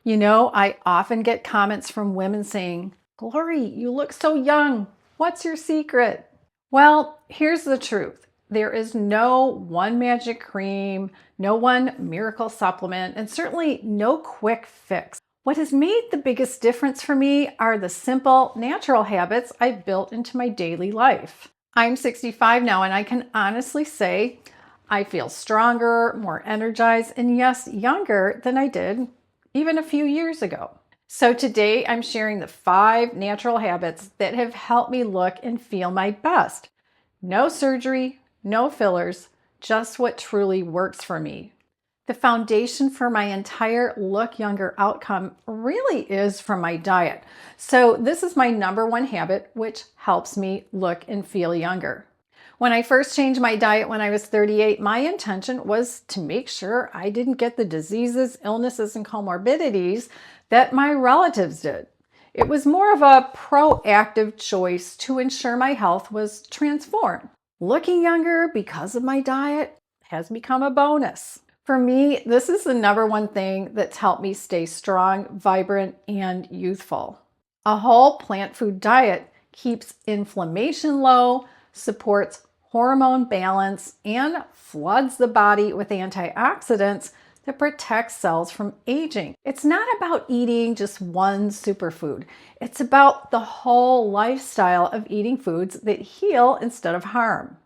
You know, I often get comments from women saying, Glory, you look so young. What's your secret? Well, here's the truth. There is no one magic cream, no one miracle supplement, and certainly no quick fix. What has made the biggest difference for me are the simple, natural habits I've built into my daily life. I'm 65 now, and I can honestly say I feel stronger, more energized, and yes, younger than I did even a few years ago. So today I'm sharing the 5 natural habits that have helped me look and feel my best. No surgery, no fillers, just what truly works for me. The foundation for my entire look younger outcome really is from my diet. So this is my #1 habit, which helps me look and feel younger. When I first changed my diet when I was 38, my intention was to make sure I didn't get the diseases, illnesses, and comorbidities that my relatives did. It was more of a proactive choice to ensure my health was transformed. Looking younger because of my diet has become a bonus. For me, this is the #1 thing that's helped me stay strong, vibrant, and youthful. A whole plant food diet keeps inflammation low, supports hormone balance, and floods the body with antioxidants that protect cells from aging. It's not about eating just one superfood. It's about the whole lifestyle of eating foods that heal instead of harm.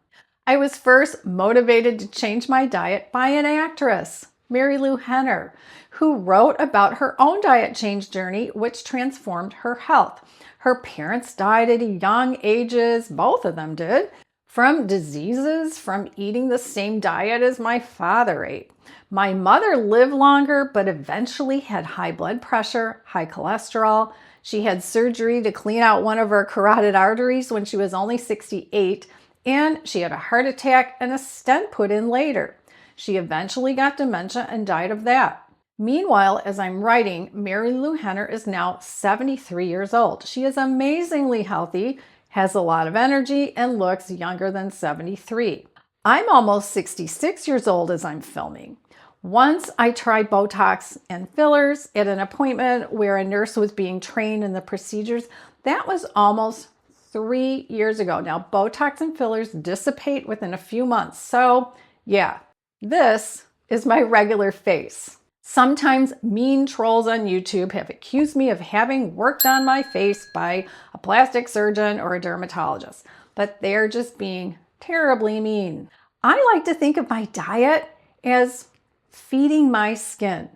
I was first motivated to change my diet by an actress, Mary Lou Henner, who wrote about her own diet change journey, which transformed her health. Her parents died at young ages, both of them did, from diseases from eating the same diet as my father ate. My mother lived longer, but eventually had high blood pressure, high cholesterol. She had surgery to clean out one of her carotid arteries when she was only 68, and she had a heart attack and a stent put in later. She eventually got dementia and died of that. Meanwhile, as I'm writing, Mary Lou Henner is now 73 years old. She is amazingly healthy, has a lot of energy, and looks younger than 73. I'm almost 66 years old as I'm filming. Once I tried Botox and fillers at an appointment where a nurse was being trained in the procedures. That was almost 3 years ago. Now, Botox and fillers dissipate within a few months. So yeah, this is my regular face. Sometimes mean trolls on YouTube have accused me of having worked on my face by a plastic surgeon or a dermatologist, but they're just being terribly mean. I like to think of my diet as feeding my skin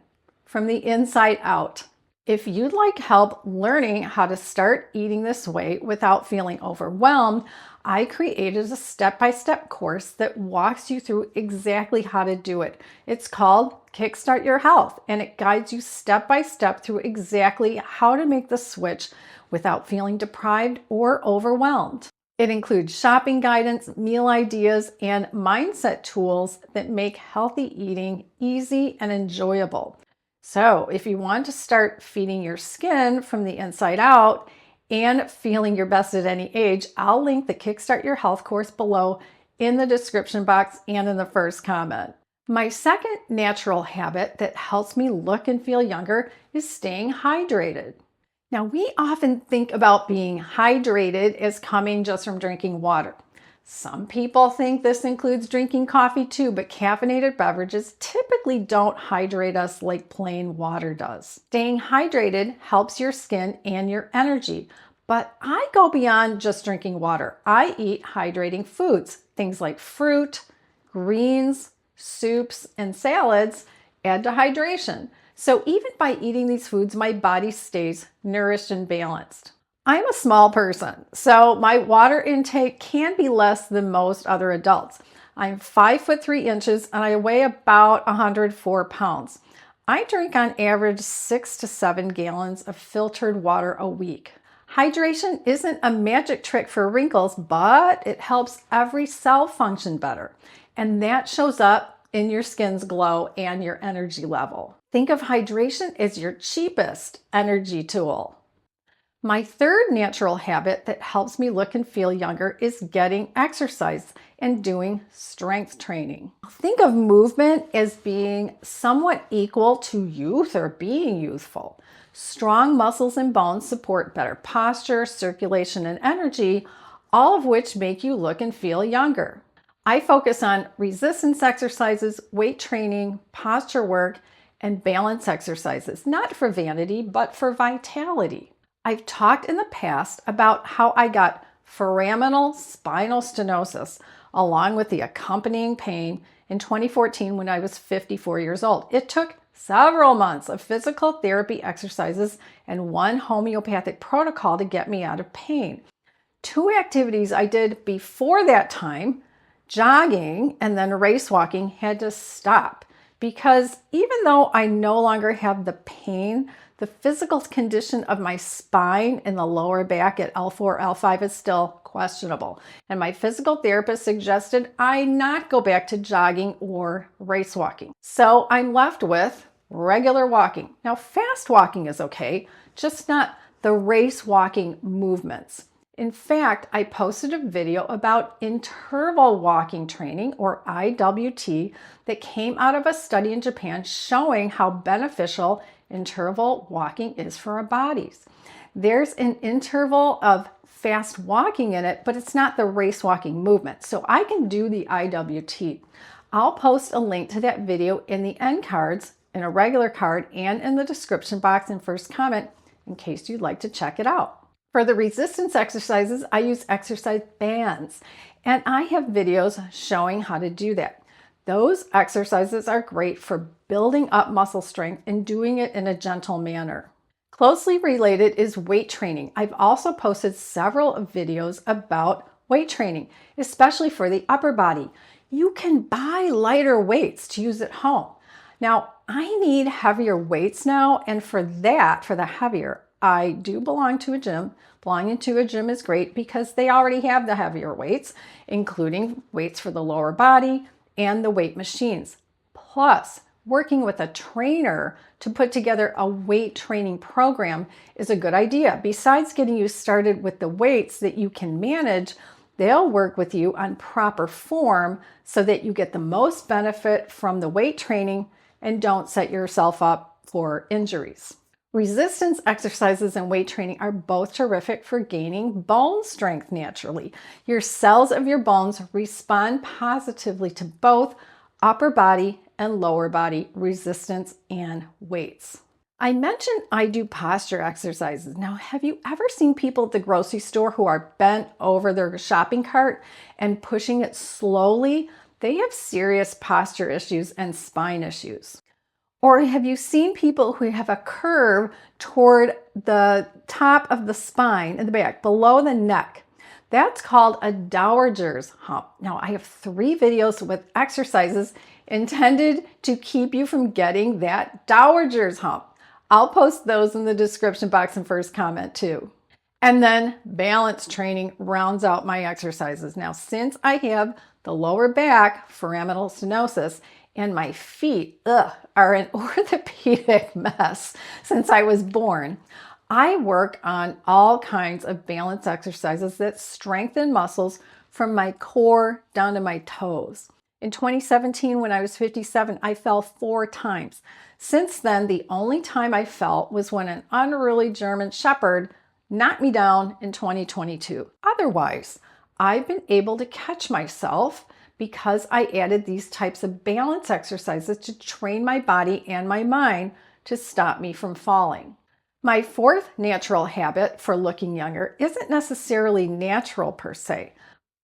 from the inside out. If you'd like help learning how to start eating this way without feeling overwhelmed, I created a step-by-step course that walks you through exactly how to do it. It's called Kickstart Your Health, and it guides you step-by-step through exactly how to make the switch without feeling deprived or overwhelmed. It includes shopping guidance, meal ideas, and mindset tools that make healthy eating easy and enjoyable. So if you want to start feeding your skin from the inside out and feeling your best at any age, I'll link the Kickstart Your Health course below in the description box and in the first comment. My second natural habit that helps me look and feel younger is staying hydrated. Now, we often think about being hydrated as coming just from drinking water. Some people think this includes drinking coffee too, but caffeinated beverages typically don't hydrate us like plain water does. Staying hydrated helps your skin and your energy, but I go beyond just drinking water. I eat hydrating foods. Things like fruit, greens, soups, and salads add to hydration. So even by eating these foods, my body stays nourished and balanced. I'm a small person, so my water intake can be less than most other adults. I'm 5'3" and I weigh about 104 pounds. I drink on average 6 to 7 gallons of filtered water a week. Hydration isn't a magic trick for wrinkles, but it helps every cell function better. And that shows up in your skin's glow and your energy level. Think of hydration as your cheapest energy tool. My third natural habit that helps me look and feel younger is getting exercise and doing strength training. Think of movement as being somewhat equal to youth or being youthful. Strong muscles and bones support better posture, circulation, and energy, all of which make you look and feel younger. I focus on resistance exercises, weight training, posture work, and balance exercises, not for vanity, but for vitality. I've talked in the past about how I got foraminal spinal stenosis along with the accompanying pain in 2014 when I was 54 years old. It took several months of physical therapy exercises and one homeopathic protocol to get me out of pain. Two activities I did before that time, jogging and then race walking, had to stop because even though I no longer have the pain, the physical condition of my spine and the lower back at L4, L5 is still questionable. And my physical therapist suggested I not go back to jogging or race walking. So I'm left with regular walking. Now, fast walking is okay, just not the race walking movements. In fact, I posted a video about interval walking training, or IWT, that came out of a study in Japan showing how beneficial interval walking is for our bodies. There's an interval of fast walking in it, but it's not the race walking movement. So I can do the IWT. I'll post a link to that video in the end cards, in a regular card, and in the description box and first comment in case you'd like to check it out. For the resistance exercises, I use exercise bands, and I have videos showing how to do that. Those exercises are great for building up muscle strength and doing it in a gentle manner. Closely related is weight training. I've also posted several videos about weight training, especially for the upper body. You can buy lighter weights to use at home. Now, I need heavier weights now, and for the heavier, I do belong to a gym. Belonging to a gym is great because they already have the heavier weights, including weights for the lower body and the weight machines. Plus, working with a trainer to put together a weight training program is a good idea. Besides getting you started with the weights that you can manage, they'll work with you on proper form so that you get the most benefit from the weight training and don't set yourself up for injuries. Resistance exercises and weight training are both terrific for gaining bone strength naturally. Your cells of your bones respond positively to both upper body and lower body resistance and weights. I mentioned I do posture exercises. Now, have you ever seen people at the grocery store who are bent over their shopping cart and pushing it slowly? They have serious posture issues and spine issues. Or have you seen people who have a curve toward the top of the spine in the back, below the neck? That's called a dowager's hump. Now, I have 3 videos with exercises intended to keep you from getting that dowager's hump. I'll post those in the description box and first comment too. And then balance training rounds out my exercises. Now, since I have the lower back foraminal stenosis, and my feet are an orthopedic mess since I was born, I work on all kinds of balance exercises that strengthen muscles from my core down to my toes. In 2017, when I was 57, I fell 4 times. Since then, the only time I fell was when an unruly German Shepherd knocked me down in 2022. Otherwise, I've been able to catch myself because I added these types of balance exercises to train my body and my mind to stop me from falling. My 4th natural habit for looking younger isn't necessarily natural per se,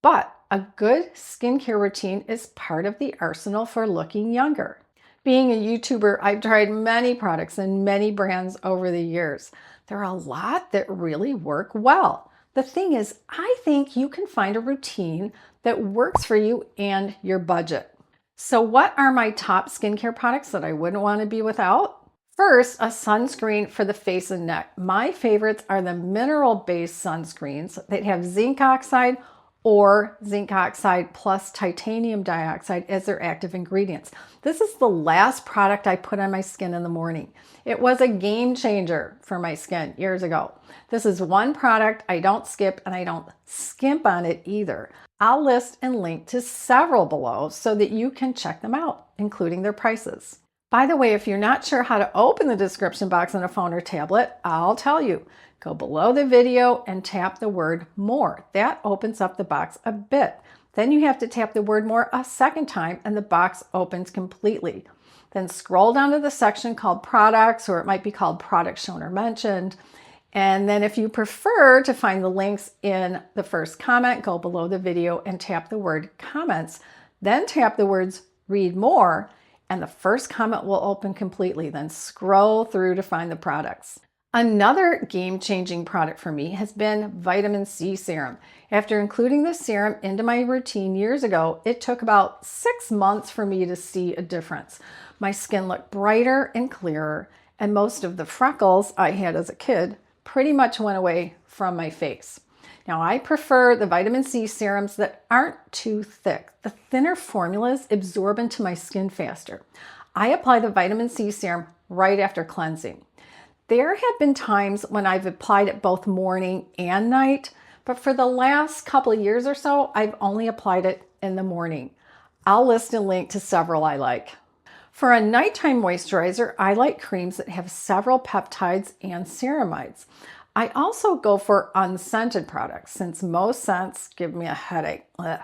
but a good skincare routine is part of the arsenal for looking younger. Being a YouTuber, I've tried many products and many brands over the years. There are a lot that really work well. The thing is, I think you can find a routine that works for you and your budget. So what are my top skincare products that I wouldn't want to be without? First, a sunscreen for the face and neck. My favorites are the mineral-based sunscreens that have zinc oxide or zinc oxide plus titanium dioxide as their active ingredients. This is the last product I put on my skin in the morning. It was a game changer for my skin years ago. This is one product I don't skip, and I don't skimp on it either. I'll list and link to several below so that you can check them out, including their prices. By the way, if you're not sure how to open the description box on a phone or tablet, I'll tell you. Go below the video and tap the word more. That opens up the box a bit. Then you have to tap the word more a second time and the box opens completely. Then scroll down to the section called products, or it might be called products shown or mentioned. And then if you prefer to find the links in the first comment, go below the video and tap the word comments. Then tap the words read more, and the first comment will open completely. Then scroll through to find the products. Another game-changing product for me has been vitamin C serum. After including this serum into my routine years ago, it took about 6 months for me to see a difference. My skin looked brighter and clearer, and most of the freckles I had as a kid pretty much went away from my face. Now, I prefer the vitamin C serums that aren't too thick. The thinner formulas absorb into my skin faster. I apply the vitamin C serum right after cleansing. There have been times when I've applied it both morning and night, but for the last couple of years or so, I've only applied it in the morning. I'll list and link to several I like. For a nighttime moisturizer, I like creams that have several peptides and ceramides. I also go for unscented products since most scents give me a headache. Ugh.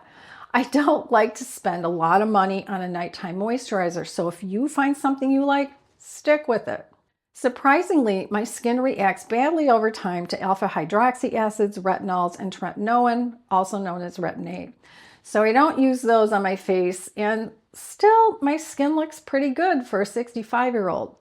I don't like to spend a lot of money on a nighttime moisturizer, so if you find something you like, stick with it. Surprisingly, my skin reacts badly over time to alpha hydroxy acids, retinols, and tretinoin, also known as retin-A. So I don't use those on my face, and still my skin looks pretty good for a 65-year-old.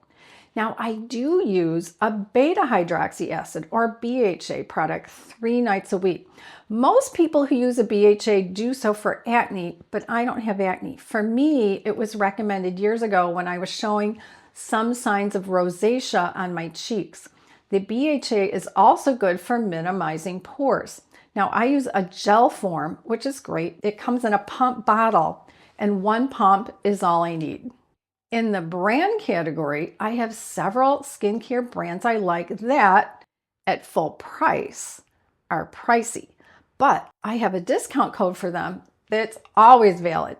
Now, I do use a beta-hydroxy acid or BHA product 3 nights a week. Most people who use a BHA do so for acne, but I don't have acne. For me, it was recommended years ago when I was showing some signs of rosacea on my cheeks. The BHA is also good for minimizing pores. Now, I use a gel form, which is great. It comes in a pump bottle, and 1 pump is all I need. In the brand category, I have several skincare brands I like that, at full price, are pricey. But I have a discount code for them that's always valid.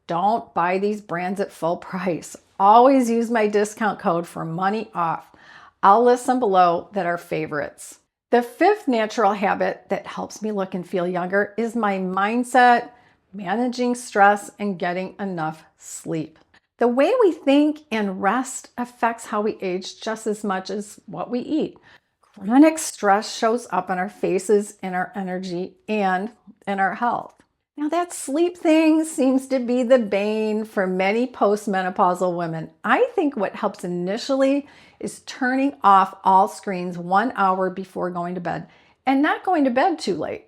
Don't buy these brands at full price. Always use my discount code for money off. I'll list some below that are favorites. The 5th natural habit that helps me look and feel younger is my mindset, managing stress, and getting enough sleep. The way we think and rest affects how we age just as much as what we eat. Chronic stress shows up on our faces, in our energy, and in our health. Now, that sleep thing seems to be the bane for many postmenopausal women. I think what helps initially is turning off all screens 1 hour before going to bed and not going to bed too late.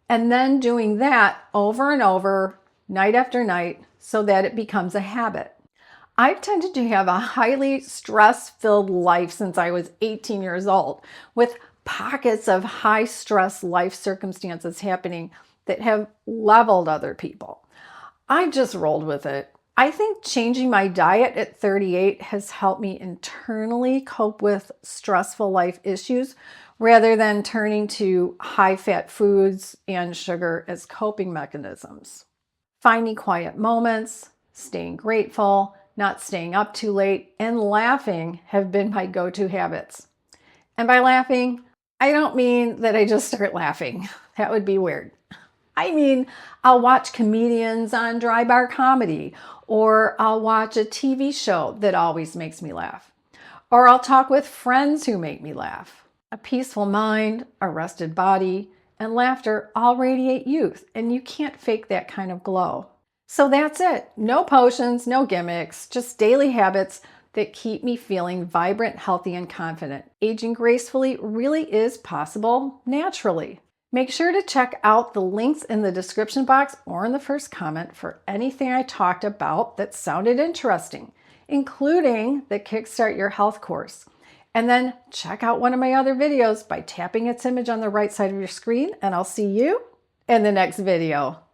And then doing that over and over, night after night, so that it becomes a habit. I've tended to have a highly stress-filled life since I was 18 years old, with pockets of high-stress life circumstances happening that have leveled other people. I just rolled with it. I think changing my diet at 38 has helped me internally cope with stressful life issues rather than turning to high-fat foods and sugar as coping mechanisms. Finding quiet moments, staying grateful, not staying up too late, and laughing have been my go-to habits. And by laughing, I don't mean that I just start laughing. That would be weird. I mean, I'll watch comedians on Dry Bar Comedy, or I'll watch a TV show that always makes me laugh, or I'll talk with friends who make me laugh. A peaceful mind, a rested body, and laughter all radiate youth, and you can't fake that kind of glow. So that's it. No potions, no gimmicks, just daily habits that keep me feeling vibrant, healthy, and confident. Aging gracefully really is possible naturally. Make sure to check out the links in the description box or in the first comment for anything I talked about that sounded interesting, including the Kickstart Your Health course. And then check out one of my other videos by tapping its image on the right side of your screen, and I'll see you in the next video.